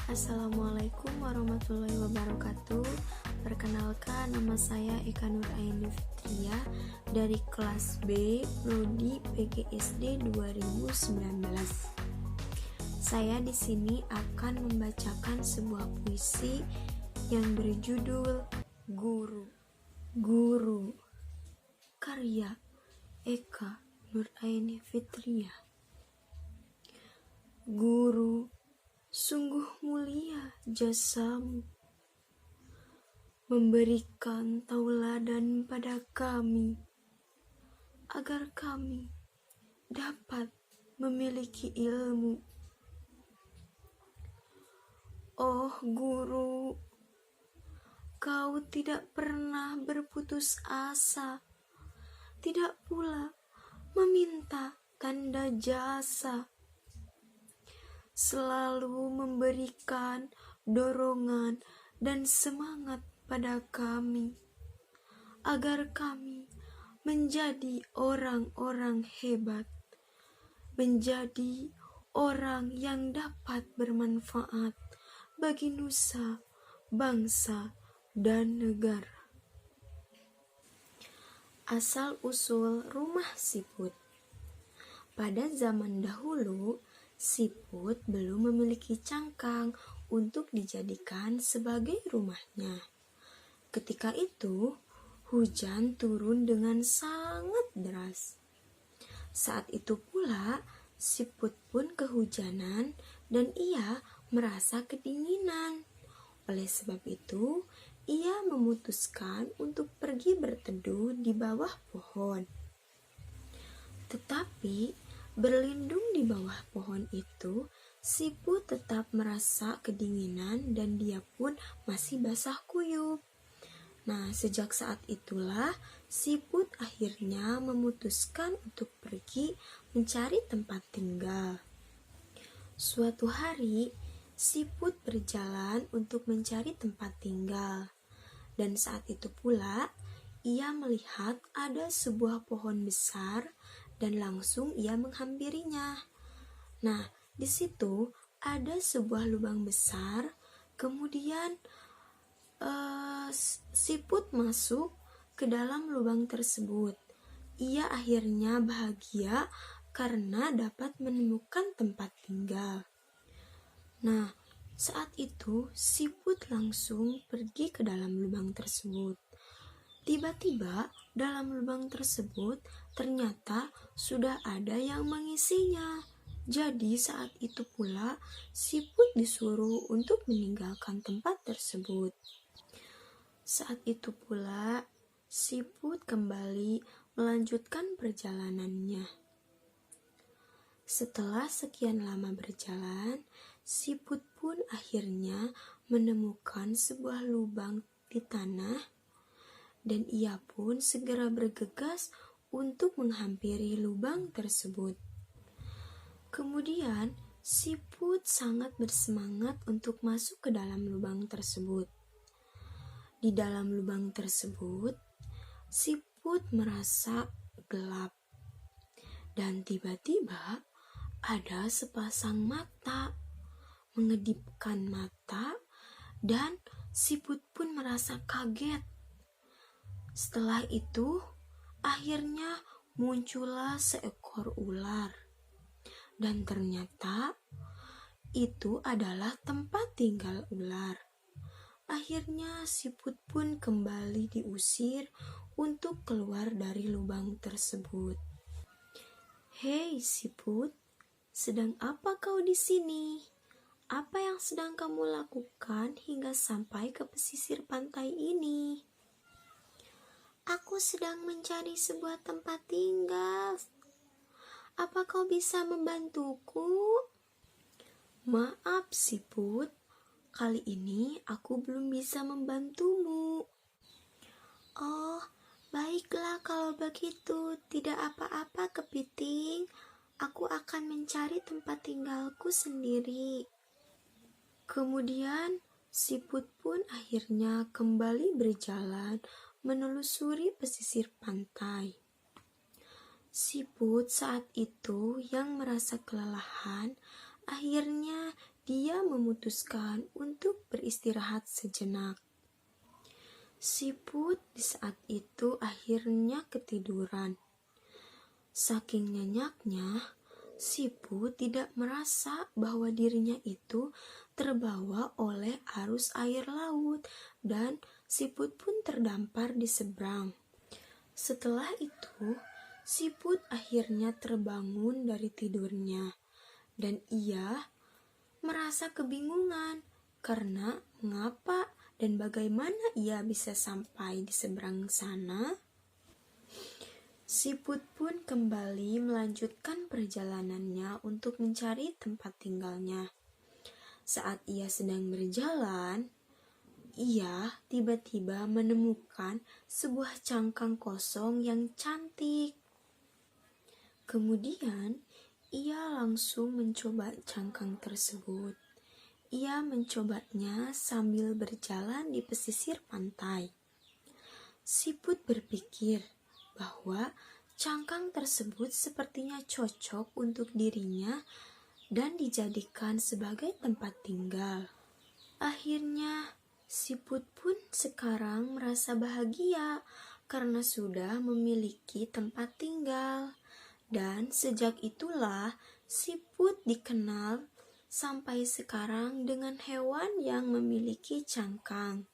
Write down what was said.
Assalamualaikum warahmatullahi wabarakatuh. Perkenalkan, nama saya Eka Nuraini Fitria dari kelas B Prodi PGSD 2019. Saya di sini akan membacakan sebuah puisi yang berjudul Guru. Guru, karya Eka Nuraini Fitria. Guru, sungguh mulia jasamu, memberikan tauladan pada kami, agar kami dapat memiliki ilmu. Oh guru, kau tidak pernah berputus asa, tidak pula meminta tanda jasa, selalu memberikan dorongan dan semangat pada kami, agar kami menjadi orang-orang hebat, menjadi orang yang dapat bermanfaat bagi nusa, bangsa, dan negara. Asal-usul rumah siput. Pada zaman dahulu, siput belum memiliki cangkang untuk dijadikan sebagai rumahnya. Ketika itu, hujan turun dengan sangat deras. Saat itu pula, siput pun kehujanan dan ia merasa kedinginan. Oleh sebab itu, ia memutuskan untuk pergi berteduh di bawah pohon. Tetapi berlindung di bawah pohon itu, siput tetap merasa kedinginan dan dia pun masih basah kuyup. Nah, sejak saat itulah siput akhirnya memutuskan untuk pergi mencari tempat tinggal. Suatu hari, siput berjalan untuk mencari tempat tinggal. Dan saat itu pula, ia melihat ada sebuah pohon besar dan langsung ia menghampirinya. Nah, di situ ada sebuah lubang besar. Kemudian siput masuk ke dalam lubang tersebut. Ia akhirnya bahagia karena dapat menemukan tempat tinggal. Nah, saat itu siput langsung pergi ke dalam lubang tersebut. Tiba-tiba dalam lubang tersebut ternyata sudah ada yang mengisinya. Jadi saat itu pula siput disuruh untuk meninggalkan tempat tersebut. Saat itu pula siput kembali melanjutkan perjalanannya. Setelah sekian lama berjalan, siput pun akhirnya menemukan sebuah lubang di tanah. Dan ia pun segera bergegas untuk menghampiri lubang tersebut. Kemudian, siput sangat bersemangat untuk masuk ke dalam lubang tersebut. Di dalam lubang tersebut, siput merasa gelap. Dan tiba-tiba ada sepasang mata, mengedipkan mata, dan siput pun merasa kaget. Setelah itu, akhirnya muncullah seekor ular. Dan ternyata itu adalah tempat tinggal ular. Akhirnya siput pun kembali diusir untuk keluar dari lubang tersebut. Hei siput, sedang apa kau di sini? Apa yang sedang kamu lakukan hingga sampai ke pesisir pantai ini? Aku sedang mencari sebuah tempat tinggal. Apa kau bisa membantuku? Maaf siput, kali ini aku belum bisa membantumu. Oh, baiklah kalau begitu. Tidak apa-apa kepiting. Aku akan mencari tempat tinggalku sendiri. Kemudian siput pun akhirnya kembali berjalan menelusuri pesisir pantai. Siput saat itu yang merasa kelelahan, akhirnya dia memutuskan untuk beristirahat sejenak. Siput di saat itu akhirnya ketiduran. Saking nyenyaknya, Siput tidak merasa bahwa dirinya itu terbawa oleh arus air laut dan Siput pun terdampar di seberang. Setelah itu, Siput akhirnya terbangun dari tidurnya dan ia merasa kebingungan karena mengapa dan bagaimana ia bisa sampai di seberang sana. Siput pun kembali melanjutkan perjalanannya untuk mencari tempat tinggalnya. Saat ia sedang berjalan, ia tiba-tiba menemukan sebuah cangkang kosong yang cantik. Kemudian, ia langsung mencoba cangkang tersebut. Ia mencobanya sambil berjalan di pesisir pantai. Siput berpikir bahwa cangkang tersebut sepertinya cocok untuk dirinya dan dijadikan sebagai tempat tinggal. Akhirnya, Siput pun sekarang merasa bahagia karena sudah memiliki tempat tinggal. Dan sejak itulah Siput dikenal sampai sekarang dengan hewan yang memiliki cangkang.